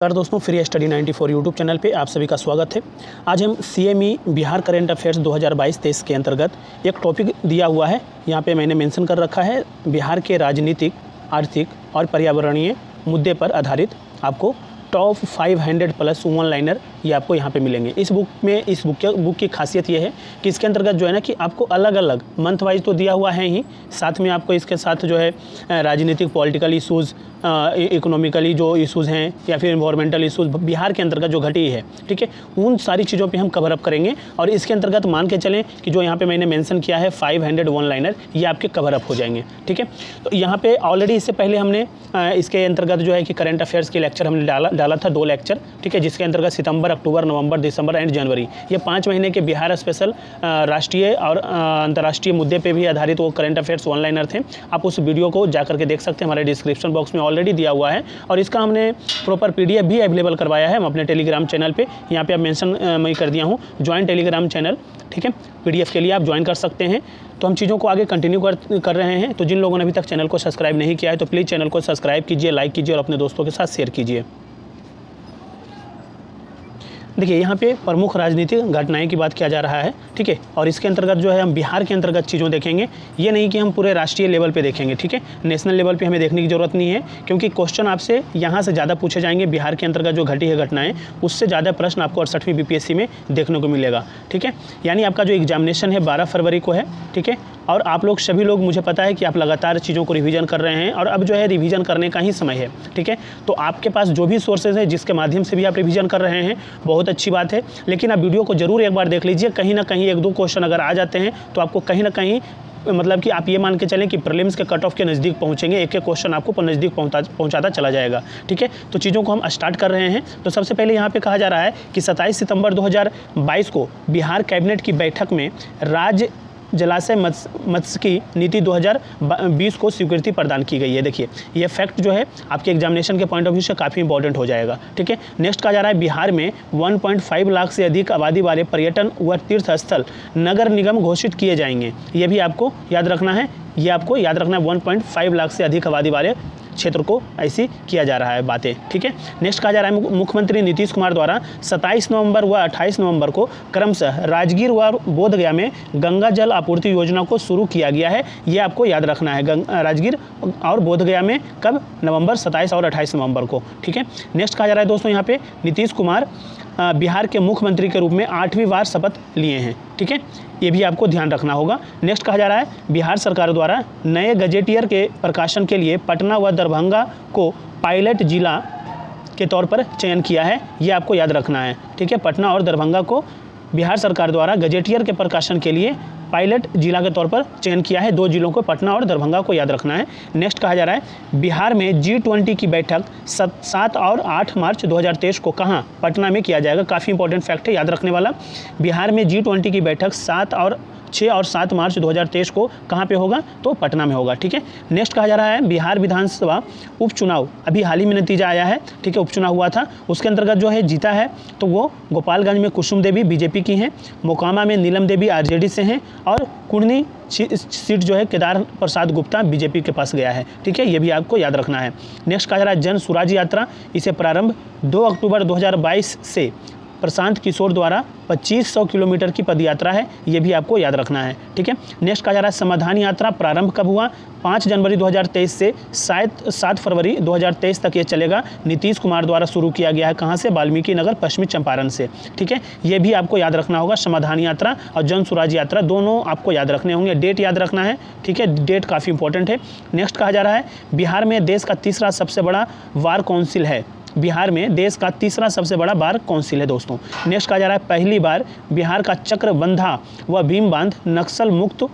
नमस्कार दोस्तों, free study 94 YouTube channel पे आप सभी का स्वागत है। आज हम सीएमई बिहार करंट अफेयर्स 2022-23 के अंतर्गत एक टॉपिक दिया हुआ है। यहाँ पे मैंने मेंशन कर रखा है बिहार के राजनीतिक, आर्थिक और पर्यावरणीय मुद्दे पर आधारित आपको टॉप 500 प्लस वन लाइनर ये आपको यहाँ पे मिलेंगे। इस बुक की खासियत ये है कि इसके अंतर्गत जो है ना कि आपको अलग अलग मंथ वाइज तो दिया हुआ है ही, साथ में आपको इसके साथ जो है राजनीतिक पॉलिटिकल इशूज़, इकोनॉमिकली जो इशूज़ हैं या फिर इन्वायरमेंटल इशूज़ बिहार के अंतर्गत जो घटी है, ठीक है, उन सारी चीज़ों पे हम कवर अप करेंगे। और इसके अंतर्गत मान के चलें कि जो यहाँ पे मैंने मेंशन किया है 500 वन लाइनर ये आपके कवर अप हो जाएंगे, ठीक है। तो यहाँ पे ऑलरेडी इससे पहले हमने इसके अंतर्गत जो है कि करंट अफेयर्स के लेक्चर हमने डाला था 2 लेक्चर, ठीक है, जिसके अंतर्गत सितंबर, अक्टूबर, नवंबर, दिसंबर एंड जनवरी ये 5 महीने के बिहार स्पेशल राष्ट्रीय और अंतर्राष्ट्रीय मुद्दे पे भी आधारित वो करंट अफेयर्स वन लाइनर थे। आप उस वीडियो को जा करके देख सकते हैं, हमारे डिस्क्रिप्शन बॉक्स में ऑलरेडी दिया हुआ है। और इसका हमने प्रॉपर PDF भी अवेलेबल करवाया है हम अपने टेलीग्राम चैनल पे। यहाँ पे आप मेंशन मैं कर दिया हूँ ज्वाइन टेलीग्राम चैनल, ठीक है। PDF के लिए आप ज्वाइन कर सकते हैं। तो हम चीज़ों को आगे कंटिन्यू कर रहे हैं। तो जिन लोगों ने अभी तक चैनल को सब्सक्राइब नहीं किया है तो प्लीज़ चैनल को सब्सक्राइब कीजिए, लाइक कीजिए और अपने दोस्तों के साथ शेयर कीजिए। देखिए यहाँ पे प्रमुख राजनीतिक घटनाएं की बात किया जा रहा है, ठीक है। और इसके अंतर्गत जो है हम बिहार के अंतर्गत चीज़ों देखेंगे, ये नहीं कि हम पूरे राष्ट्रीय लेवल पे देखेंगे, ठीक है। नेशनल लेवल पे हमें देखने की ज़रूरत नहीं है, क्योंकि क्वेश्चन आपसे यहाँ से ज़्यादा पूछे जाएंगे। बिहार के अंतर्गत जो घटी है घटनाएँ, उससे ज़्यादा प्रश्न आपको 68वीं BPSC में देखने को मिलेगा, ठीक है। यानी आपका जो एग्जामिनेशन है 12 फरवरी को है, ठीक है। और आप लोग सभी लोग, मुझे पता है कि आप लगातार चीज़ों को रिवीजन कर रहे हैं और अब जो है रिवीजन करने का ही समय है, ठीक है। तो आपके पास जो भी सोर्सेज है जिसके माध्यम से भी आप रिवीजन कर रहे हैं, बहुत अच्छी बात है। लेकिन आप वीडियो को ज़रूर एक बार देख लीजिए। कहीं ना कहीं 1-2 क्वेश्चन अगर आ जाते हैं तो आपको कहीं ना कहीं मतलब कि आप ये मान के चलें कि प्रीलिम्स के कट ऑफ के नज़दीक पहुंचेंगे, एक क्वेश्चन आपको नज़दीक पहुंचाता चला जाएगा, ठीक है। तो चीज़ों को हम स्टार्ट कर रहे हैं। तो सबसे पहले यहाँ पे कहा जा रहा है कि 27 सितंबर 2022 को बिहार कैबिनेट की बैठक में राज्य जलाशय मत्स्यिकी नीति 2020 को स्वीकृति प्रदान की गई है। देखिए ये फैक्ट जो है आपके एग्जामिनेशन के पॉइंट ऑफ व्यू से काफ़ी इंपॉर्टेंट हो जाएगा, ठीक है। नेक्स्ट कहा जा रहा है बिहार में 1.5 लाख से अधिक आबादी वाले पर्यटन व तीर्थ स्थल नगर निगम घोषित किए जाएंगे। ये भी आपको याद रखना है, 1.5 लाख से अधिक आबादी वाले क्षेत्र को ऐसी किया जा रहा है बातें, ठीक है। नेक्स्ट कहा जा रहा है मुख्यमंत्री नीतीश कुमार द्वारा 27 नवंबर व 28 नवंबर को क्रमशः राजगीर व बोधगया में गंगा जल आपूर्ति योजना को शुरू किया गया है। ये आपको याद रखना है, राजगीर और बोधगया में कब, नवंबर 27 और 28 नवंबर को, ठीक है। नेक्स्ट कहा जा रहा है दोस्तों यहाँ पे नीतीश कुमार बिहार के मुख्यमंत्री के रूप में 8वीं बार शपथ लिए हैं, ठीक है। ये भी आपको ध्यान रखना होगा। नेक्स्ट कहा जा रहा है बिहार सरकार द्वारा नए गजेटियर के प्रकाशन के लिए पटना व दरभंगा को पायलट जिला के तौर पर चयन किया है। ये आपको याद रखना है, ठीक है। पटना और दरभंगा को बिहार सरकार द्वारा गजेटियर के प्रकाशन के लिए पायलट जिला के तौर पर चयन किया है। 2 जिलों को, पटना और दरभंगा को याद रखना है। नेक्स्ट कहा जा रहा है बिहार में G20 की बैठक 7 और 8 मार्च 2023 को कहाँ, पटना में किया जाएगा। काफ़ी इंपॉर्टेंट फैक्ट है याद रखने वाला। बिहार में G20 की बैठक 6 और 7 मार्च 2023 को कहाँ पे होगा, तो पटना में होगा, ठीक है। नेक्स्ट कहा जा रहा है बिहार विधानसभा उपचुनाव अभी हाल ही में नतीजा आया है, ठीक है। उपचुनाव हुआ था, उसके अंतर्गत जो है जीता है तो वो गोपालगंज में कुसुम देवी BJP की हैं, मोकामा में नीलम देवी RJD से हैं और कुर्नी सीट जो है केदार प्रसाद गुप्ता BJP के पास गया है, ठीक है। ये भी आपको याद रखना है। नेक्स्ट कहा जा रहा है जन स्वराज यात्रा, इसे प्रारंभ 2 अक्टूबर 2022 से प्रशांत किशोर द्वारा 2500 किलोमीटर की पदयात्रा है। ये भी आपको याद रखना है, ठीक है। नेक्स्ट कहा जा रहा है समाधान यात्रा प्रारंभ कब हुआ, 5 जनवरी 2023 से 7 फरवरी 2023 तक ये चलेगा। नीतीश कुमार द्वारा शुरू किया गया है, कहाँ से, वाल्मीकि नगर पश्चिमी चंपारण से, ठीक है। ये भी आपको याद रखना होगा। समाधान यात्रा और जन स्वराज यात्रा दोनों आपको याद रखने होंगे। डेट याद रखना है, ठीक है, डेट काफ़ी इंपॉर्टेंट है। नेक्स्ट कहा जा रहा है बिहार में देश का तीसरा सबसे बड़ा बार काउंसिल है। बिहार में देश का तीसरा सबसे बड़ा बार काउंसिल है दोस्तों। नेक्स्ट कहा जा रहा है पहली बार बिहार का चक्रबंधा व भीम बांध नक्सल मुक्त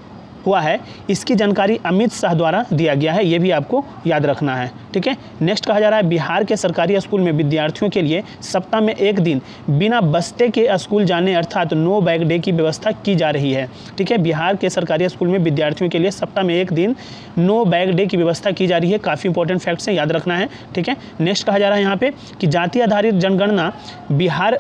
हुआ है। इसकी जानकारी अमित शाह द्वारा दिया गया है। ये भी आपको याद रखना है, ठीक है। नेक्स्ट कहा जा रहा है बिहार के सरकारी स्कूल में विद्यार्थियों के लिए सप्ताह में 1 दिन बिना बस्ते के स्कूल जाने अर्थात नो बैग डे की व्यवस्था की जा रही है, ठीक है। बिहार के सरकारी स्कूल में विद्यार्थियों के लिए सप्ताह में 1 दिन नो बैग डे की व्यवस्था की जा रही है। काफ़ी इंपॉर्टेंट फैक्ट्स हैं, याद रखना है, ठीक है। नेक्स्ट कहा जा रहा है यहाँ पे कि जाति आधारित जनगणना बिहार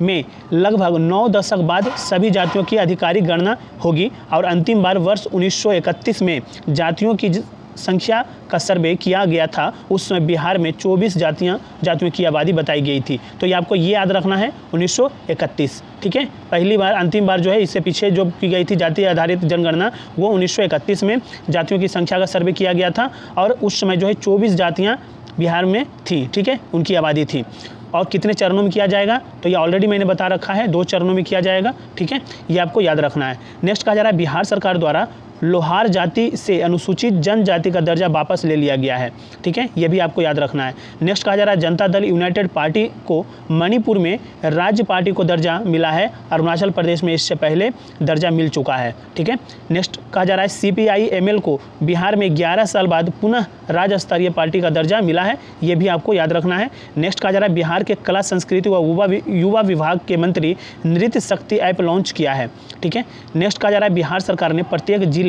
में लगभग 9 दशक बाद सभी जातियों की आधिकारिक गणना होगी और अंतिम बार वर्ष 1931 में जातियों की संख्या का सर्वे किया गया था उस समय बिहार में 24 जातियों की आबादी बताई गई थी। तो ये आपको ये याद रखना है 1931, ठीक है। पहली बार, अंतिम बार जो है इससे पीछे जो की गई थी जाति आधारित जनगणना, वो 1931 में जातियों की संख्या का सर्वे किया गया था और उस समय जो है 24 जातियाँ बिहार में थी, ठीक है, उनकी आबादी थी। और कितने चरणों में किया जाएगा, तो ये ऑलरेडी मैंने बता रखा है, 2 चरणों में किया जाएगा, ठीक है, ये आपको याद रखना है। नेक्स्ट कहा जा रहा है बिहार सरकार द्वारा लोहार जाति से अनुसूचित जनजाति का दर्जा वापस ले लिया गया है, ठीक है, ये भी आपको याद रखना है। नेक्स्ट कहा जा रहा है जनता दल यूनाइटेड पार्टी को मणिपुर में राज्य पार्टी को दर्जा मिला है, अरुणाचल प्रदेश में इससे पहले दर्जा मिल चुका है, ठीक है। नेक्स्ट कहा जा रहा है CPI-ML को बिहार में 11 साल बाद पुनः राज्य स्तरीय पार्टी का दर्जा मिला है, ये भी आपको याद रखना है। नेक्स्ट कहा जा रहा है बिहार के कला संस्कृति व युवा विभाग के मंत्री नृत्य शक्ति ऐप लॉन्च किया है, ठीक है। नेक्स्ट कहा जा रहा है बिहार सरकार ने प्रत्येक जिले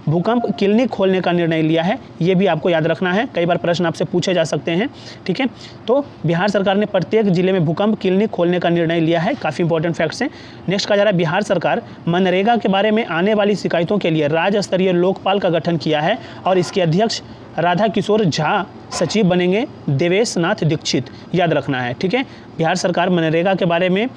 भूकंप क्लिनिक खोलने का निर्णय लिया है, ये भी आपको याद रखना है, कई बार प्रश्न आपसे पूछे जा सकते हैं, ठीक है। तो बिहार सरकार ने प्रत्येक जिले में भूकंप क्लिनिक खोलने का निर्णय लिया है, काफ़ी इंपॉर्टेंट फैक्ट्स हैं। नेक्स्ट कहा जा रहा है बिहार सरकार मनरेगा के बारे में आने वाली शिकायतों के लिए राज्य स्तरीय लोकपाल का गठन किया है और इसके अध्यक्ष राधा किशोर झा सचिव बनेंगे देवेश नाथ दीक्षित, याद रखना है, ठीक है। बिहार सरकार मनरेगा के बारे में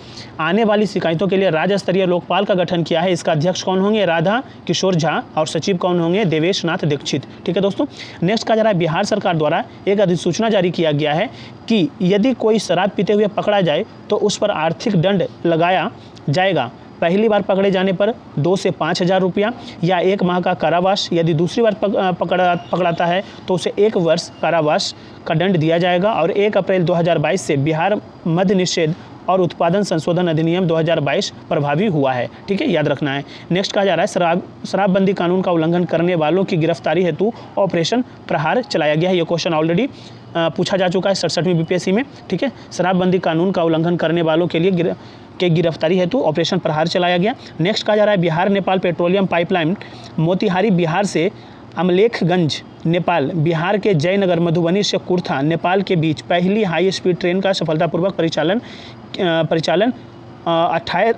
आने वाली शिकायतों के लिए राज्य स्तरीय लोकपाल का गठन किया है, इसका अध्यक्ष कौन होंगे, राधा किशोर झा, और सचिव कौन होंगे, देवेश नाथ दीक्षित, ठीक है दोस्तों। नेक्स्ट कहा जा रहा है बिहार सरकार द्वारा एक अधिसूचना जारी किया गया है कि यदि कोई शराब पीते हुए पकड़ा जाए तो उस पर आर्थिक दंड लगाया जाएगा। पहली बार पकड़े जाने पर 2 से 5 हज़ार रुपया या 1 माह का कारावास, यदि दूसरी बार पकड़ाता है तो उसे 1 वर्ष कारावास का दंड दिया जाएगा। और 1 अप्रैल 2022 से बिहार मद्य निषेध और उत्पादन संशोधन अधिनियम 2022 प्रभावी हुआ है, ठीक है, याद रखना है। नेक्स्ट कहा जा रहा है शराबबंदी कानून का उल्लंघन करने वालों की गिरफ्तारी हेतु ऑपरेशन प्रहार चलाया गया है। ये क्वेश्चन ऑलरेडी पूछा जा चुका है 67वीं BPSC में, ठीक है। शराबबंदी कानून का उल्लंघन करने वालों के लिए गिरफ्तारी हेतु ऑपरेशन प्रहार चलाया गया। नेक्स्ट कहा जा रहा है बिहार नेपाल पेट्रोलियम पाइपलाइन मोतिहारी बिहार से अमलेखगंज नेपाल, बिहार के जयनगर मधुबनी से कुर्था नेपाल के बीच पहली हाई स्पीड ट्रेन का सफलतापूर्वक परिचालन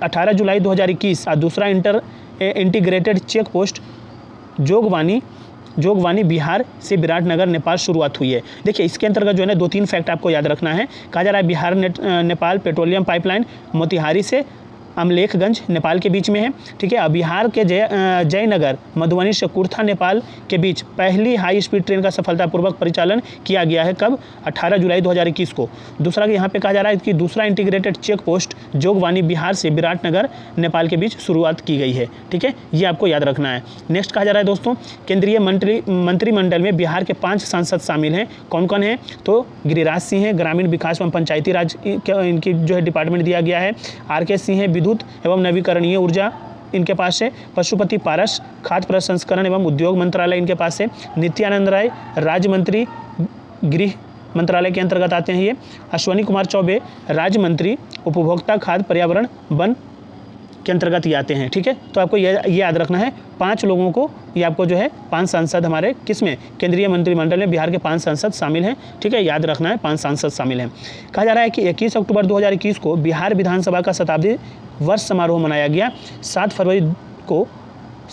18 जुलाई 2021 और दूसरा इंटीग्रेटेड चेक पोस्ट जोगवानी बिहार से विराटनगर नेपाल शुरुआत हुई है। देखिए इसके अंतर्गत जो है ना 2-3 फैक्ट आपको याद रखना है। कहा जा रहा है बिहार नेपाल पेट्रोलियम पाइपलाइन मोतिहारी से अमलेखगंज नेपाल के बीच में है, ठीक है। बिहार के जयनगर मधुबनी से कुर्था नेपाल के बीच पहली हाई स्पीड ट्रेन का सफलतापूर्वक परिचालन किया गया है, कब, 18 जुलाई 2021 को। दूसरा कि यहाँ पे कहा जा रहा है कि दूसरा इंटीग्रेटेड चेक पोस्ट जोगवानी बिहार से विराटनगर नेपाल के बीच शुरुआत की गई है, ठीक है, ये आपको याद रखना है। नेक्स्ट कहा जा रहा है दोस्तों केंद्रीय मंत्रिमंडल में बिहार के 5 सांसद शामिल हैं, कौन कौन हैं, तो गिरिराज सिंह है, ग्रामीण विकास एवं पंचायती राज इनकी जो है डिपार्टमेंट दिया गया है, RK सिंह है, विद्युत एवं नवीकरणीय ऊर्जा इनके पास है, पशुपति पारस खाद्य प्रसंस्करण एवं उद्योग मंत्रालय इनके पास है, नित्यानंद राय राज्य मंत्री गृह मंत्रालय के अंतर्गत आते हैं ये, अश्वनी कुमार चौबे राज्य मंत्री उपभोक्ता खाद्य पर्यावरण वन के अंतर्गत ये आते हैं, ठीक है। तो आपको ये याद रखना है 5 लोगों को, ये आपको जो है 5 सांसद हमारे किसमें, केंद्रीय मंत्रिमंडल में बिहार के 5 सांसद शामिल हैं, ठीक है, याद रखना है 5 सांसद शामिल हैं। कहा जा रहा है कि 21 अक्टूबर 2021 को बिहार विधानसभा का शताब्दी वर्ष समारोह मनाया गया, 7 फरवरी को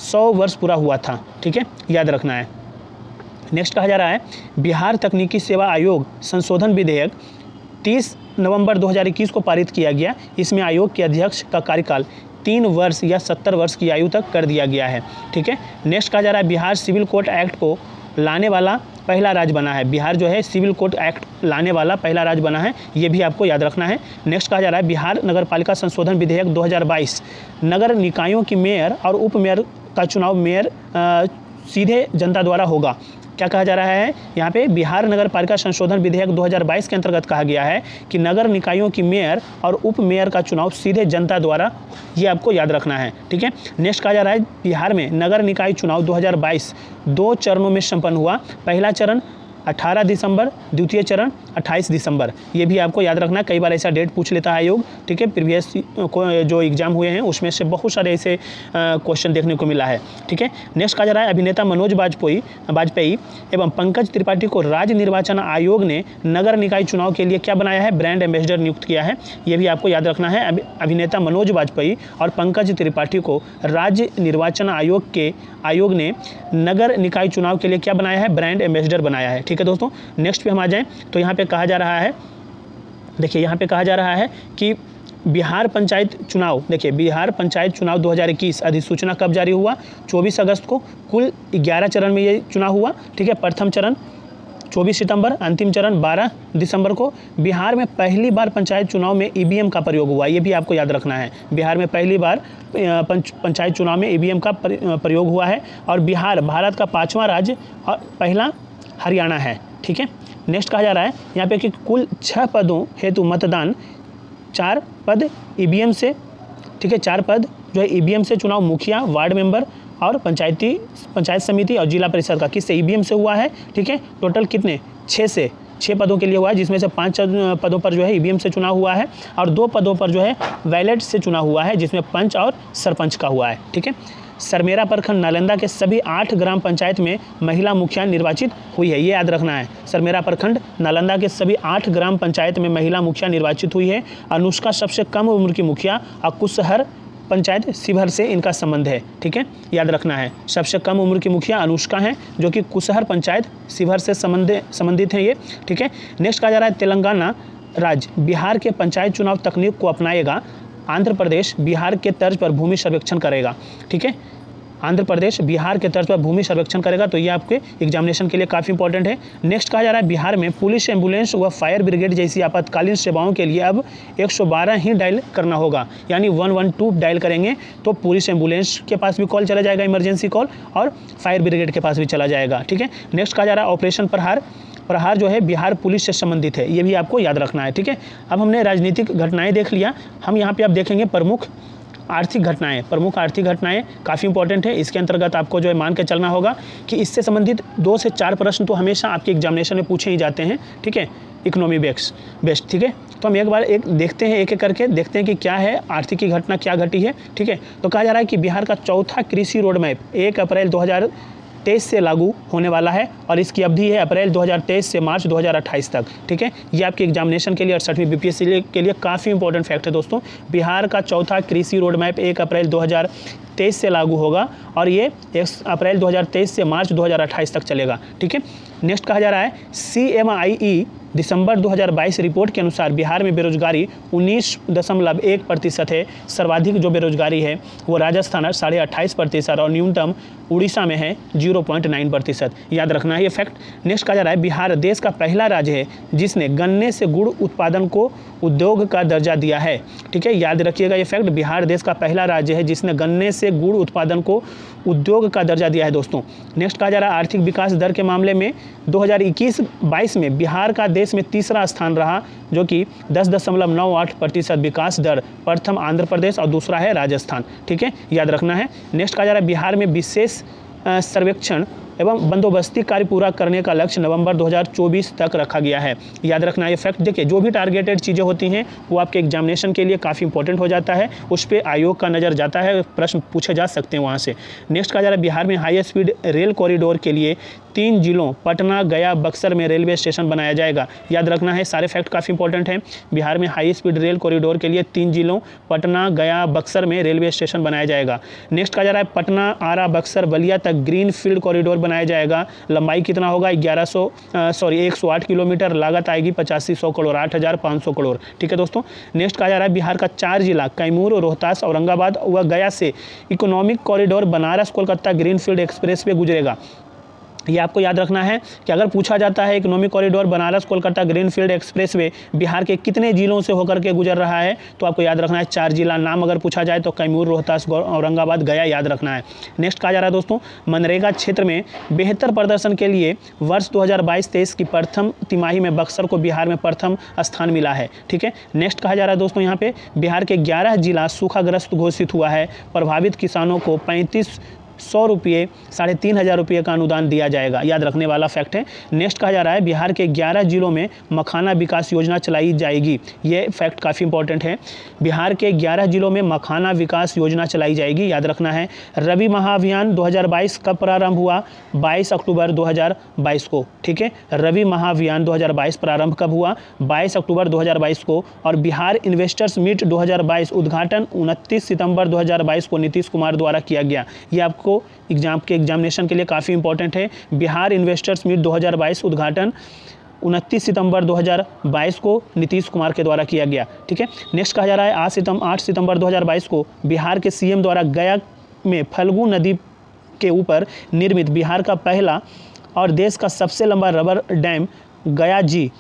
100 वर्ष पूरा हुआ था, ठीक है, याद रखना है। नेक्स्ट कहा जा रहा है बिहार तकनीकी सेवा आयोग संशोधन विधेयक 30 नवंबर 2021 को पारित किया गया। इसमें आयोग के अध्यक्ष का कार्यकाल 3 वर्ष या 70 वर्ष की आयु तक कर दिया गया है, ठीक है। नेक्स्ट कहा जा रहा है बिहार सिविल कोड एक्ट को लाने वाला पहला राज्य बना है, बिहार जो है सिविल कोड एक्ट लाने वाला पहला राज्य बना है, ये भी आपको याद रखना है। नेक्स्ट कहा जा रहा है बिहार नगरपालिका संशोधन विधेयक 2022 नगर निकायों की मेयर और उप मेयर का चुनाव मेयर सीधे जनता द्वारा होगा। क्या कहा जा रहा है यहाँ पे, बिहार नगर पालिका संशोधन विधेयक 2022 के अंतर्गत कहा गया है कि नगर निकायों की मेयर और उप मेयर का चुनाव सीधे जनता द्वारा, ये आपको याद रखना है, ठीक है। नेक्स्ट कहा जा रहा है बिहार में नगर निकाय चुनाव 2022 2 चरणों में संपन्न हुआ। पहला चरण 18 दिसंबर, द्वितीय चरण 28 दिसंबर। ये भी आपको याद रखना, कई बार ऐसा डेट पूछ लेता है आयोग, ठीक है। प्रीवियस जो एग्जाम हुए हैं उसमें से बहुत सारे ऐसे क्वेश्चन देखने को मिला है, ठीक है। नेक्स्ट कहा जा रहा है अभिनेता मनोज वाजपेयी एवं पंकज त्रिपाठी को राज्य निर्वाचन आयोग ने नगर निकाय चुनाव के लिए क्या बनाया है, ब्रांड एम्बेसडर नियुक्त किया है। ये भी आपको याद रखना है। अभिनेता मनोज वाजपेयी और पंकज त्रिपाठी को राज्य निर्वाचन आयोग ने नगर निकाय चुनाव के लिए क्या बनाया है, ब्रांड एम्बेसडर बनाया है, ठीक है दोस्तों। नेक्स्ट पे हम आ जाएं तो यहाँ पे कहा जा रहा है, देखिए यहाँ पे कहा जा रहा है कि बिहार पंचायत चुनाव, देखिए बिहार पंचायत चुनाव 2021 अधिसूचना कब जारी हुआ, 24 अगस्त को। कुल 11 चरण में ये चुनाव हुआ, ठीक है। प्रथम चरण 24 सितंबर, अंतिम चरण 12 दिसंबर को। बिहार में पहली बार पंचायत चुनाव में ईवीएम का प्रयोग हुआ, ये भी आपको याद रखना है। बिहार में पहली बार पंचायत चुनाव में ईवीएम का प्रयोग हुआ है। और बिहार भारत का 5वां राज्य और पहला हरियाणा है, ठीक है। नेक्स्ट कहा जा रहा है यहाँ पे कि कुल 6 पदों हेतु मतदान, 4 पद ईवीएम से, ठीक है। 4 पद जो है ईवीएम से चुनाव, मुखिया, वार्ड मेंबर और पंचायत समिति और जिला परिषद का किससे, ईवीएम से हुआ है, ठीक है। टोटल कितने, 6 पदों के लिए हुआ है, जिसमें से 5 पदों पर जो है ईवीएम से चुनाव हुआ है और 2 पदों पर जो है बैलेट से चुनाव हुआ है, जिसमें पंच और सरपंच का हुआ है, ठीक है। सरमेरा प्रखंड नालंदा के सभी 8 ग्राम पंचायत में महिला मुखिया निर्वाचित हुई है, ये याद रखना है। सरमेरा प्रखंड नालंदा के सभी 8 ग्राम पंचायत में महिला मुखिया निर्वाचित हुई है। अनुष्का सबसे कम उम्र की मुखिया और कुशहर पंचायत शिवहर से इनका संबंध है, ठीक है, याद रखना है। सबसे कम उम्र की मुखिया अनुष्का हैं, जो कि कुशहर पंचायत शिवहर से संबंधित हैं ये, ठीक है। नेक्स्ट कहा जा रहा है तेलंगाना राज्य बिहार के पंचायत चुनाव तकनीक को अपनाएगा, आंध्र प्रदेश बिहार के तर्ज पर भूमि सर्वेक्षण करेगा, ठीक है। आंध्र प्रदेश बिहार के तर्ज पर भूमि सर्वेक्षण करेगा, तो ये आपके एग्जामिनेशन के लिए काफ़ी इंपॉर्टेंट है। नेक्स्ट कहा जा रहा है बिहार में पुलिस, एम्बुलेंस व फायर ब्रिगेड जैसी आपातकालीन सेवाओं के लिए अब 112 ही डायल करना होगा, यानी 112 डायल करेंगे तो पुलिस एम्बुलेंस के पास भी कॉल चला जाएगा, इमरजेंसी कॉल, और फायर ब्रिगेड के पास भी चला जाएगा, ठीक है। नेक्स्ट कहा जा रहा है ऑपरेशन प्रहार जो है बिहार पुलिस से संबंधित है, ये भी आपको याद रखना है, ठीक है। अब हमने राजनीतिक घटनाएं देख लिया, हम यहाँ पे अब देखेंगे प्रमुख आर्थिक घटनाएं। प्रमुख आर्थिक घटनाएं काफ़ी इंपॉर्टेंट है, इसके अंतर्गत आपको जो है मान के चलना होगा कि इससे संबंधित 2 से 4 प्रश्न तो हमेशा आपके एग्जामिनेशन में पूछे ही जाते हैं, ठीक है, इकोनॉमी बेस्ड, ठीक है। तो हम एक बार देखते हैं, एक करके देखते हैं कि क्या है आर्थिक की घटना, क्या घटी है, ठीक है। तो कहा जा रहा है कि बिहार का चौथा कृषि रोड मैप 1 अप्रैल 2023 से लागू होने वाला है और इसकी अवधि है अप्रैल 2023 से मार्च 2028 तक, ठीक है। ये आपके एग्जामिनेशन के लिए 68वीं बीपीएससी के लिए काफ़ी इंपॉर्टेंट फैक्ट है दोस्तों। बिहार का चौथा कृषि रोड मैप 1 अप्रैल 2023 से लागू होगा और ये 1 अप्रैल 2023 से मार्च 2028 तक चलेगा, ठीक है। नेक्स्ट कहा जा रहा है CMIE दिसंबर 2022 रिपोर्ट के अनुसार बिहार में बेरोजगारी 19.1% है। सर्वाधिक जो बेरोजगारी है वो राजस्थान 28.5% और न्यूनतम उड़ीसा में है 0.9%, याद रखना है ये फैक्ट। नेक्स्ट कहा जा रहा है बिहार देश का पहला राज्य है जिसने गन्ने से गुड़ उत्पादन को उद्योग का दर्जा दिया है, ठीक है, याद रखिएगा ये फैक्ट। बिहार देश का पहला राज्य है जिसने गन्ने से गुड़ उत्पादन को उद्योग का दर्जा दिया है दोस्तों। नेक्स्ट कहा जा रहा है आर्थिक विकास दर के मामले में 2021-22 में बिहार का देश में तीसरा स्थान रहा, जो कि 10.98% विकास दर। प्रथम आंध्र प्रदेश और दूसरा है राजस्थान, ठीक है, याद रखना है। नेक्स्ट कहा जा रहा है बिहार में विशेष सर्वेक्षण एवं बंदोबस्ती कार्य पूरा करने का लक्ष्य नवंबर 2024 तक रखा गया है, याद रखना है ये फैक्ट। देखिए जो भी टारगेटेड चीज़ें होती हैं वो आपके एग्जामिनेशन के लिए काफ़ी इंपॉर्टेंट हो जाता है, उस पर आयोग का नज़र जाता है, प्रश्न पूछे जा सकते हैं वहाँ से। नेक्स्ट कहा जा रहा है बिहार में हाई स्पीड रेल कॉरिडोर के लिए 3 जिलों पटना, गया, बक्सर में रेलवे स्टेशन बनाया जाएगा, याद रखना है, सारे फैक्ट काफ़ी इंपॉर्टेंट हैं। बिहार में हाई स्पीड रेल कॉरिडोर के लिए 3 जिलों पटना, गया, बक्सर में रेलवे स्टेशन बनाया जाएगा। नेक्स्ट कहा जा रहा है पटना, आरा, बक्सर, बलिया तक ग्रीन फील्ड कॉरिडोर बनाया जाएगा। लंबाई कितना होगा 108 किलोमीटर, लागत आएगी 8500 करोड़, 8500 करोड़, ठीक है दोस्तों। नेक्स्ट कहा जा रहा है बिहार का 4 जिला कैमूर, रोहतास, औरंगाबाद व गया से economic corridor Banaras Kolkata greenfield express way गुजरेगा। ये आपको याद रखना है कि अगर पूछा जाता है economic corridor Banaras Kolkata greenfield expressway Bihar के कितने जिलों से होकर के गुजर रहा है, तो आपको याद रखना है 4 जिला। नाम अगर पूछा जाए तो कैमूर, रोहतास, औरंगाबाद, गया, याद रखना है। नेक्स्ट कहा जा रहा है दोस्तों मनरेगा क्षेत्र में बेहतर प्रदर्शन के लिए वर्ष 2022-23 की प्रथम तिमाही में बक्सर को बिहार में प्रथम स्थान मिला है, ठीक है। नेक्स्ट कहा जा रहा है दोस्तों यहाँ पे बिहार के 11 जिला सूखाग्रस्त घोषित हुआ है। प्रभावित किसानों को 100 रुपये 3,500 रुपये का अनुदान दिया जाएगा। याद रखने वाला फैक्ट है। नेक्स्ट कहा जा रहा है बिहार के 11 जिलों में मखाना विकास योजना चलाई जाएगी। ये फैक्ट काफ़ी इंपॉर्टेंट है। बिहार के 11 जिलों में मखाना विकास योजना चलाई जाएगी, याद रखना है। रबी महाअभियान 2022 कब प्रारंभ हुआ? 22 अक्टूबर 2022 को। ठीक है, रबी महाअभियान 2022 प्रारंभ कब हुआ? 22 अक्टूबर 2022 को। और बिहार इन्वेस्टर्स मीट 2022 उद्घाटन 29 सितंबर 2022 को नीतीश कुमार द्वारा किया गया। ये आपको एग्जामिनेशन के लिए काफ़ी इंपॉर्टेंट है। बिहार इन्वेस्टर्स मीट 2022 उद्घाटन 29 सितंबर 2022 को नीतीश कुमार के द्वारा किया गया। ठीक है, नेक्स्ट कहा जा रहा है 8 सितंबर 2022 को बिहार के सीएम द्वारा गया में फल्गु नदी के ऊपर निर्मित बिहार का पहला और देश का सबसे लंबा रबर डैम गया जी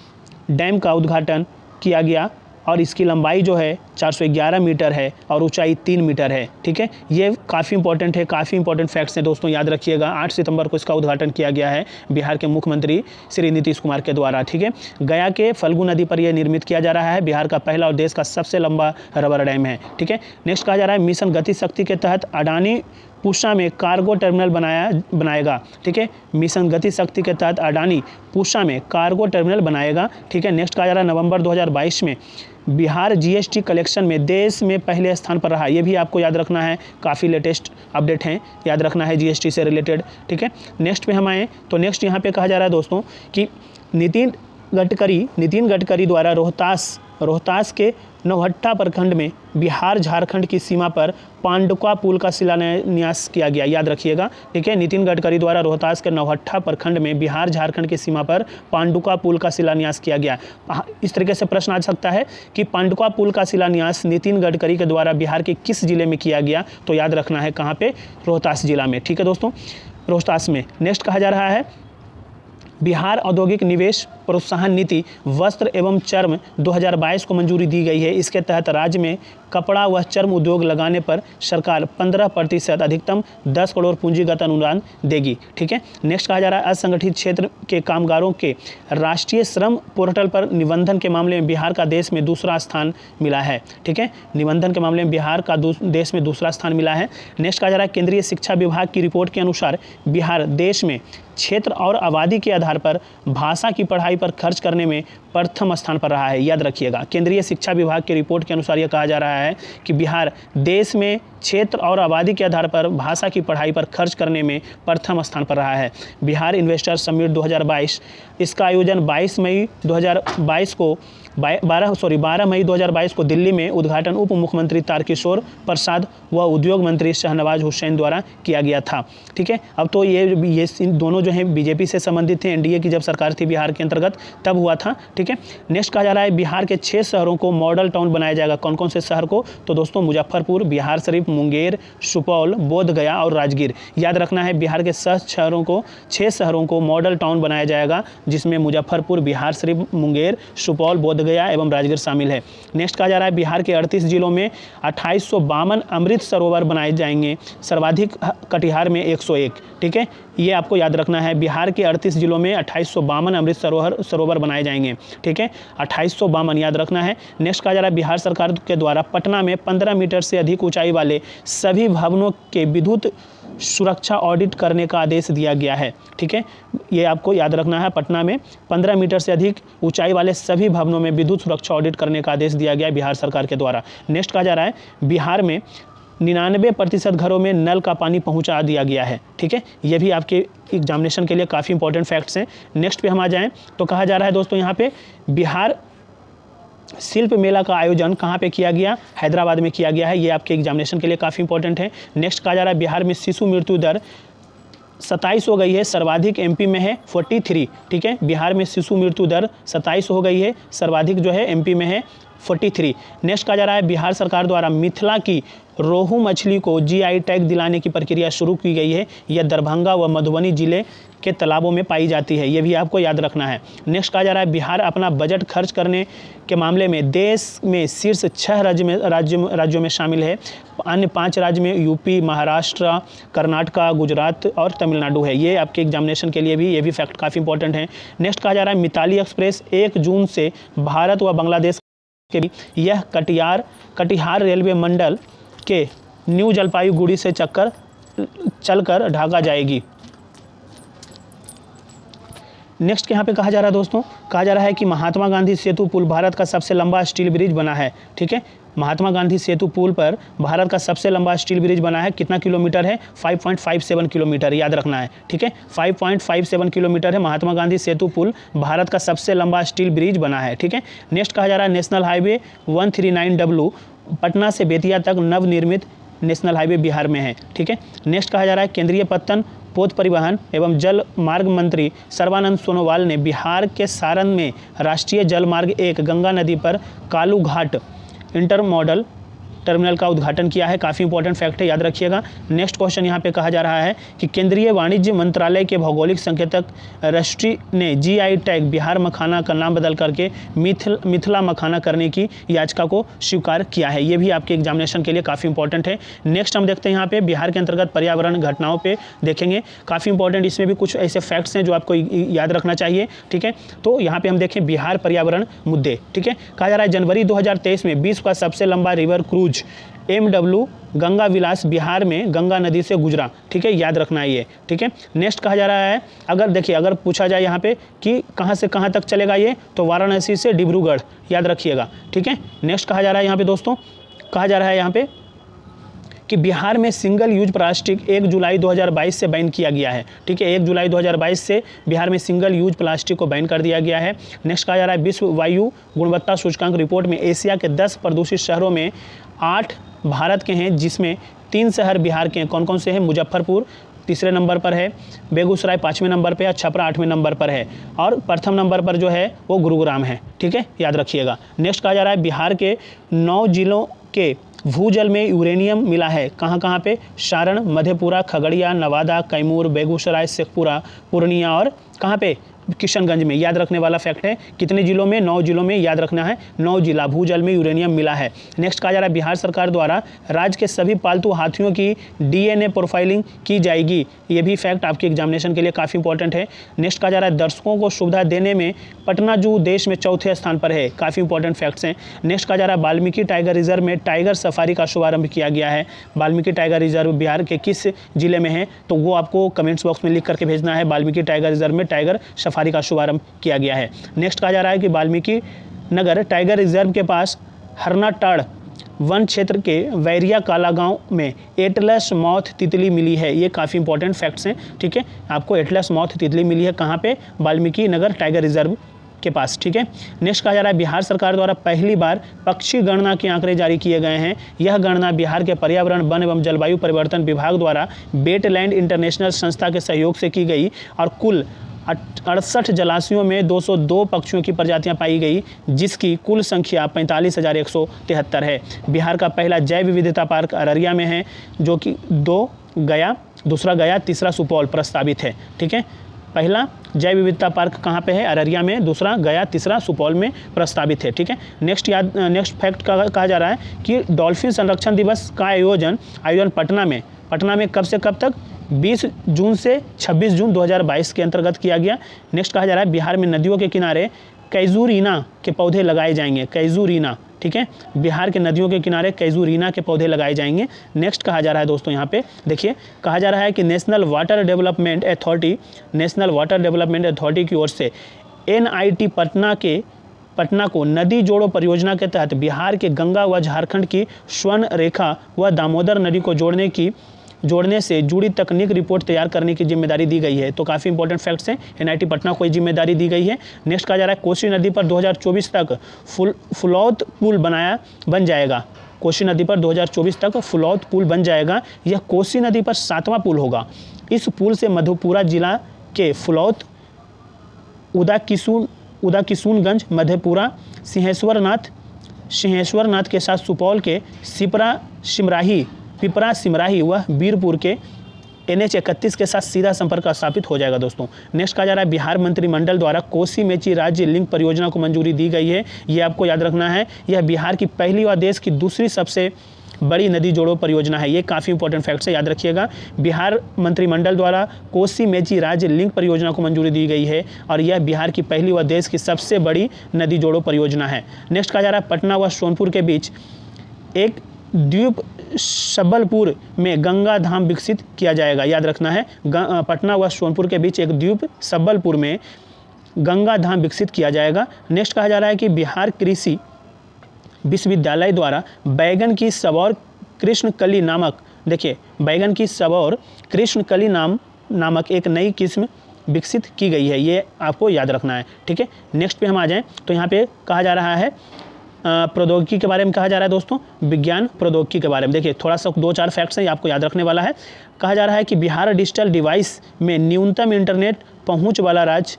डैम का उद्घाटन किया गया और इसकी लंबाई जो है 411 मीटर है और ऊंचाई 3 मीटर है। ठीक है, ये काफ़ी इंपॉर्टेंट है, काफ़ी इंपॉर्टेंट फैक्ट्स हैं दोस्तों, याद रखिएगा। 8 सितंबर को इसका उद्घाटन किया गया है बिहार के मुख्यमंत्री श्री नीतीश कुमार के द्वारा। ठीक है, गया के फल्गु नदी पर यह निर्मित किया जा रहा है। बिहार का पहला और देश का सबसे लंबा रबर डैम है। ठीक है, नेक्स्ट कहा जा रहा है मिशन गति शक्ति के तहत अडानी पूसा में कार्गो टर्मिनल बनाएगा। ठीक है, मिशन गति शक्ति के तहत अडानी पूसा में कार्गो टर्मिनल बनाएगा। ठीक है, नेक्स्ट कहा जा रहा है नवंबर 2022 में बिहार जीएसटी कलेक्शन में देश में पहले स्थान पर रहा। ये भी आपको याद रखना है, काफ़ी लेटेस्ट अपडेट हैं, याद रखना है जीएसटी से रिलेटेड। ठीक है, नेक्स्ट पे हम आए तो नेक्स्ट यहाँ पे कहा जा रहा है दोस्तों कि नितिन गडकरी द्वारा रोहतास के नौहट्टा प्रखंड में बिहार झारखंड की सीमा पर पांडुका पुल का शिलान्यास किया गया। याद रखिएगा। ठीक है, नितिन गडकरी द्वारा रोहतास के नौहट्टा प्रखंड में बिहार झारखंड की सीमा पर पांडुका पुल का शिलान्यास किया गया। इस तरीके से प्रश्न आ सकता है कि पांडुका पुल का शिलान्यास नितिन गडकरी के द्वारा बिहार के किस जिले में किया गया? तो याद रखना है कहाँ पे? रोहतास जिला में। ठीक है दोस्तों, रोहतास में। नेक्स्ट कहा जा रहा है बिहार औद्योगिक निवेश प्रोत्साहन नीति वस्त्र एवं चर्म 2022 को मंजूरी दी गई है। इसके तहत राज्य में कपड़ा व चर्म उद्योग लगाने पर सरकार 15% अधिकतम 10 करोड़ पूंजीगत अनुदान देगी। ठीक है, नेक्स्ट कहा जा रहा है असंगठित क्षेत्र के कामगारों के राष्ट्रीय श्रम पोर्टल पर निबंधन के मामले में बिहार का देश में दूसरा स्थान मिला है। ठीक है, निबंधन के मामले में बिहार का देश में दूसरा स्थान मिला है। नेक्स्ट कहा जा रहा है केंद्रीय शिक्षा विभाग की रिपोर्ट के अनुसार बिहार देश में क्षेत्र और आबादी के आधार पर भाषा की पढ़ाई पर खर्च करने में प्रथम स्थान पर रहा है। याद रखिएगा, केंद्रीय शिक्षा विभाग की रिपोर्ट के अनुसार यह कहा जा रहा है कि बिहार देश में क्षेत्र और आबादी के आधार पर भाषा की पढ़ाई पर खर्च करने में प्रथम स्थान पर रहा है। बिहार इन्वेस्टर्स समिट 2022 इसका आयोजन 12 मई 2022 को दिल्ली में उद्घाटन उप मुख्यमंत्री तारकिशोर प्रसाद व उद्योग मंत्री शहनवाज हुसैन द्वारा किया गया था। ठीक है, अब तो ये दोनों जो हैं बीजेपी से संबंधित थे। एनडीए की जब सरकार थी बिहार के अंतर्गत तब हुआ था। ठीक है, नेक्स्ट कहा जा रहा है बिहार के 6 शहरों को मॉडल टाउन बनाया जाएगा। कौन कौन से शहर को? तो दोस्तों मुजफ्फरपुर, बिहार शरीफ, मुंगेर, सुपौल, बोधगया और राजगीर। याद रखना है बिहार के 6 शहरों को मॉडल टाउन बनाया जाएगा, जिसमें मुजफ्फरपुर, बिहार शरीफ, मुंगेर, सुपौल, बोधगया एवं राजगीर शामिल है। नेक्स्ट कहा जा रहा है बिहार के 38 जिलों में 2852 अमृत सरोवर बनाए जाएंगे, सर्वाधिक कटिहार में 101। ठीक है, ये आपको याद रखना है। बिहार के 38 जिलों में 2852 अमृत सरोवर बनाए जाएंगे। ठीक है, 2852 याद रखना है। नेक्स्ट कहा जा रहा है बिहार सरकार के द्वारा पटना में 15 मीटर से अधिक ऊंचाई वाले सभी भवनों के विद्युत सुरक्षा ऑडिट करने का आदेश दिया गया है। ठीक है, ये आपको याद रखना है। पटना में 15 मीटर से अधिक ऊंचाई वाले सभी भवनों में विद्युत सुरक्षा ऑडिट करने का आदेश दिया गया है बिहार सरकार के द्वारा। नेक्स्ट कहा जा रहा है बिहार में 99% घरों में नल का पानी पहुंचा दिया गया है। ठीक है, ये भी आपके एग्जामिनेशन के लिए काफ़ी इंपॉर्टेंट फैक्ट्स हैं। नेक्स्ट पे हम आ जाएं तो कहा जा रहा है दोस्तों यहाँ पे बिहार शिल्प मेला का आयोजन कहाँ पे किया गया? हैदराबाद में किया गया है। ये आपके एग्जामिनेशन के लिए काफ़ी इंपॉर्टेंट है। नेक्स्ट कहा जा रहा है बिहार में शिशु मृत्यु दर 27 हो गई है, सर्वाधिक एमपी में है 43। ठीक है, बिहार में शिशु मृत्यु दर 27 हो गई है, सर्वाधिक जो है एमपी में है 43। नेक्स्ट कहा जा रहा है बिहार सरकार द्वारा मिथिला की रोहू मछली को जीआई टैग दिलाने की प्रक्रिया शुरू की गई है। यह दरभंगा व मधुबनी जिले के तालाबों में पाई जाती है। यह भी आपको याद रखना है। नेक्स्ट कहा जा रहा है बिहार अपना बजट खर्च करने के मामले में देश में शीर्ष 6 राज्यों में शामिल है। अन्य 5 राज्य में यूपी, महाराष्ट्र, कर्नाटका, गुजरात और तमिलनाडु है। ये आपके एग्जामिनेशन के लिए भी ये भी फैक्ट काफ़ी इंपॉर्टेंट है। नेक्स्ट कहा जा रहा है मिताली एक्सप्रेस 1 जून से भारत व बांग्लादेश के भी यह कटिहार रेलवे मंडल के न्यू जलपाईगुड़ी से चक्कर चलकर ढाका जाएगी। नेक्स्ट यहाँ पे कहा जा रहा है दोस्तों, कहा जा रहा है कि महात्मा गांधी सेतु पुल भारत का सबसे लंबा स्टील ब्रिज बना है। ठीक है, महात्मा गांधी सेतु पुल पर भारत का सबसे लंबा स्टील ब्रिज बना है। कितना किलोमीटर है? 5.57 किलोमीटर, याद रखना है। ठीक है, 5.57 किलोमीटर है महात्मा गांधी सेतु पुल, भारत का सबसे लंबा स्टील ब्रिज बना है। ठीक है, नेक्स्ट कहा जा रहा है नेशनल हाईवे 139W पटना से बेतिया तक नवनिर्मित नेशनल हाईवे बिहार में है। ठीक है, नेक्स्ट कहा जा रहा है केंद्रीय पत्तन पोत परिवहन एवं जल मार्ग मंत्री सर्बानंद सोनोवाल ने बिहार के सारण में राष्ट्रीय जल मार्ग 1 गंगा नदी पर कालू घाट इंटरमॉडल टर्मिनल का उद्घाटन किया है। काफ़ी इंपॉर्टेंट फैक्ट है, याद रखिएगा। नेक्स्ट क्वेश्चन यहाँ पे कहा जा रहा है कि केंद्रीय वाणिज्य मंत्रालय के भौगोलिक संकेतक रजिस्ट्री ने GI टैग बिहार मखाना का नाम बदल करके मिथिला मखाना करने की याचिका को स्वीकार किया है। ये भी आपके एग्जामिनेशन के लिए काफ़ी इंपॉर्टेंट है। नेक्स्ट हम देखते हैं यहाँ पे बिहार के अंतर्गत पर्यावरण घटनाओं पे देखेंगे, काफ़ी इंपॉर्टेंट इसमें भी कुछ ऐसे फैक्ट्स हैं जो आपको याद रखना चाहिए। ठीक है, तो यहाँ पे हम देखें बिहार पर्यावरण मुद्दे। ठीक है, कहा जा रहा है जनवरी 2023 में विश्व का सबसे लंबा रिवर क्रूज MW गंगा विलास बिहार में गंगा नदी से गुजरा। ठीक है, याद रखना है ये। ठीक है, नेक्स्ट कहा जा रहा है, अगर देखिए अगर पूछा जाए यहाँ पे कि कहाँ से कहाँ तक चलेगा ये, तो वाराणसी से डिब्रूगढ़, याद रखिएगा। ठीक है, नेक्स्ट कहा जा रहा है यहाँ पे दोस्तों, कहा जा रहा है यहाँ पे कि बिहार में सिंगल यूज प्लास्टिक 1 जुलाई 2022 से बैन किया गया है। ठीक है, 1 जुलाई 2022 से बिहार में सिंगल यूज प्लास्टिक को बैन कर दिया गया है। नेक्स्ट कहा जा रहा है विश्व वायु गुणवत्ता सूचकांक रिपोर्ट में एशिया के 10 प्रदूषित शहरों में 8 भारत के हैं, जिसमें 3 शहर बिहार के हैं। कौन कौन से हैं? मुजफ्फरपुर तीसरे नंबर पर है, बेगूसराय 5वें नंबर पर है, छपरा 8वें नंबर पर है, और प्रथम नंबर पर जो है वो गुरुग्राम है। ठीक है, याद रखिएगा। नेक्स्ट कहा जा रहा है बिहार के 9 जिलों के भूजल में यूरेनियम मिला है। कहाँ कहाँ पे? सारण, मधेपुरा, खगड़िया, नवादा, कैमूर, बेगूसराय, शेखपुरा, पूर्णिया और कहाँ पे? किशनगंज में। याद रखने वाला फैक्ट है। कितने जिलों में? 9 जिलों में, याद रखना है। 9 जिला भूजल में यूरेनियम मिला है। नेक्स्ट कहा जा रहा है बिहार सरकार द्वारा राज्य के सभी पालतू हाथियों की DNA प्रोफाइलिंग की जाएगी। ये भी फैक्ट आपके एग्जामिनेशन के लिए काफ़ी इंपॉर्टेंट है। नेक्स्ट कहा जा रहा है दर्शकों को सुविधा देने में पटना जू देश में 4थे स्थान पर है। काफ़ी इंपॉर्टेंट फैक्ट्स हैं। नेक्स्ट कहा जा रहा है वाल्मीकि टाइगर रिजर्व में टाइगर सफारी का शुभारंभ किया गया है। वाल्मीकि टाइगर रिजर्व बिहार के किस जिले में है, तो वो आपको कमेंट्स बॉक्स में लिख करके भेजना है। वाल्मीकि टाइगर रिजर्व में टाइगर सफारी का शुभारंभ किया गया है। नेक्स्ट कहा जा रहा है कि वाल्मीकि नगर टाइगर रिजर्व के पास हरनाटाड़ वन क्षेत्र के वैरिया काला गांव में एटलस मॉथ तितली मिली है। ये काफ़ी इंपॉर्टेंट फैक्ट्स हैं। ठीक है, आपको एटलस मॉथ तितली मिली है कहाँ पे? वाल्मीकि नगर टाइगर रिजर्व के पास। ठीक है, नेक्स्ट कहा जा रहा है बिहार सरकार द्वारा पहली बार पक्षी गणना के आंकड़े जारी किए गए हैं। यह गणना बिहार के पर्यावरण वन एवं जलवायु परिवर्तन विभाग द्वारा वेटलैंड इंटरनेशनल संस्था के सहयोग से की गई और कुल 68 जलाशयों में 202 पक्षियों की प्रजातियां पाई गई, जिसकी कुल संख्या 45,173 है। बिहार का पहला जैव विविधता पार्क अररिया में है, जो कि 2 गया, दूसरा गया, तीसरा सुपौल प्रस्तावित है। ठीक है, पहला जैव विविधता पार्क कहाँ पे है? अररिया में, दूसरा गया, तीसरा सुपौल में प्रस्तावित है। ठीक है, नेक्स्ट फैक्ट कहा जा रहा है कि डॉल्फिन संरक्षण दिवस का आयोजन पटना में कब से कब तक? 20 जून से 26 जून 2022 के अंतर्गत किया गया। नेक्स्ट कहा जा रहा है बिहार में नदियों के किनारे कैजूरीना के पौधे लगाए जाएंगे। कैजूरीना, ठीक है, बिहार के नदियों के किनारे कैजूरीना के पौधे लगाए जाएंगे। नेक्स्ट कहा जा रहा है दोस्तों यहाँ पे देखिए, कहा जा रहा है कि नेशनल वाटर डेवलपमेंट अथॉरिटी की ओर से NIT पटना को नदी जोड़ो परियोजना के तहत बिहार के गंगा व झारखंड की स्वर्ण रेखा व दामोदर नदी को जोड़ने से जुड़ी तकनीक रिपोर्ट तैयार करने की जिम्मेदारी दी गई है। तो काफ़ी इंपॉर्टेंट फैक्ट्स हैं। NIT पटना को जिम्मेदारी दी गई है। नेक्स्ट कहा जा रहा है कोसी नदी पर 2024 तक फुलौत पुल बन जाएगा। कोसी नदी पर 2024 तक फुलौत पुल बन जाएगा। यह कोसी नदी पर 7वां पुल होगा। इस पुल से मधेपुरा जिला के फुलौत, उदाकिशुनगंज, मधेपुरा, सिंहेश्वरनाथ के साथ सुपौल के पिपरा सिमराही व बीरपुर के NH 31 के साथ सीधा संपर्क स्थापित हो जाएगा दोस्तों। नेक्स्ट कहा जा रहा है बिहार मंत्रिमंडल द्वारा कोसी मेची राज्य लिंक परियोजना को मंजूरी दी गई है। ये आपको याद रखना है। यह बिहार की पहली व देश की दूसरी सबसे बड़ी नदी जोड़ो परियोजना है। ये काफ़ी इंपॉर्टेंट फैक्ट है, याद रखिएगा। बिहार मंत्रिमंडल द्वारा कोसी मेची राज्य लिंक परियोजना को मंजूरी दी गई है और यह बिहार की पहली व देश की सबसे बड़ी नदी जोड़ो परियोजना है। नेक्स्ट कहा जा रहा है पटना व सोनपुर के बीच एक द्वीप सबलपुर में गंगा धाम विकसित किया जाएगा, याद रखना है। पटना व सोनपुर के बीच एक द्वीप सबलपुर में गंगा धाम विकसित किया जाएगा। नेक्स्ट कहा जा रहा है कि बिहार कृषि विश्वविद्यालय द्वारा बैगन की सबौर कृष्णकली नामक, देखिए बैगन की सबौर कृष्णकली नामक एक नई किस्म विकसित की गई है, ये आपको याद रखना है, ठीक है। नेक्स्ट पे हम आ जाएं तो यहाँ पे कहा जा रहा है प्रौद्योगिकी के बारे में कहा जा रहा है दोस्तों, विज्ञान प्रौद्योगिकी के बारे में। देखिए थोड़ा सा 2-4 फैक्ट्स हैं, ये आपको याद रखने वाला है। कहा जा रहा है कि बिहार डिजिटल डिवाइस में न्यूनतम इंटरनेट पहुंच वाला राज्य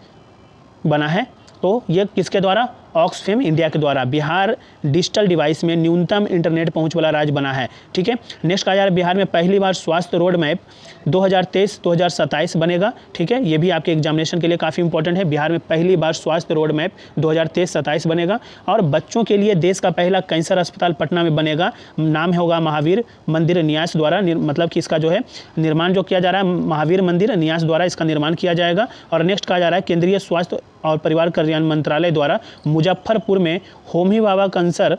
बना है। तो ये किसके द्वारा? ऑक्सफैम इंडिया के द्वारा बिहार डिजिटल डिवाइस में न्यूनतम इंटरनेट पहुंच वाला राज्य बना है, ठीक है। नेक्स्ट कहा जा रहा है बिहार में पहली बार स्वास्थ्य रोड मैप 2023-2027 बनेगा, ठीक है। ये भी आपके एग्जामिनेशन के लिए काफ़ी इंपॉर्टेंट है। बिहार में पहली बार स्वास्थ्य रोड मैप 2023-27 बनेगा। और बच्चों के लिए देश का पहला कैंसर अस्पताल पटना में बनेगा, नाम होगा महावीर मंदिर न्यास द्वारा, मतलब कि इसका जो है निर्माण जो किया जा रहा है महावीर मंदिर न्यास द्वारा इसका निर्माण किया जाएगा। और नेक्स्ट कहा जा रहा है केंद्रीय स्वास्थ्य और परिवार कल्याण मंत्रालय द्वारा मुजफ्फरपुर में होमी भाभा कैंसर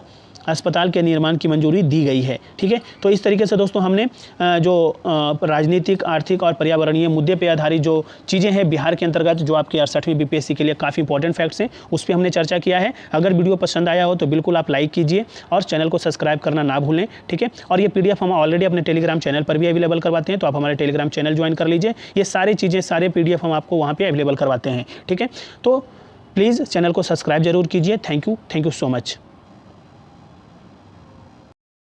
अस्पताल के निर्माण की मंजूरी दी गई है, ठीक है। तो इस तरीके से दोस्तों हमने जो राजनीतिक, आर्थिक और पर्यावरणीय मुद्दे पे आधारित जो चीज़ें हैं बिहार के अंतर्गत, जो आपके 68वीं बीपीएससी के लिए काफ़ी इंपॉर्टेंट फैक्ट्स हैं, उस पर हमने चर्चा किया है। अगर वीडियो पसंद आया हो तो बिल्कुल आप लाइक कीजिए और चैनल को सब्सक्राइब करना ना भूलें, ठीक है। और ये PDF हम ऑलरेडी अपने टेलीग्राम चैनल पर भी अवेलेबल करवाते हैं, तो आप हमारे टेलीग्राम चैनल ज्वाइन कर लीजिए। ये सारी चीज़ें, सारे PDF हम आपको वहाँ पर अवेलेबल करवाते हैं, ठीक है। तो प्लीज़ चैनल को सब्सक्राइब जरूर कीजिए। Thank you so much.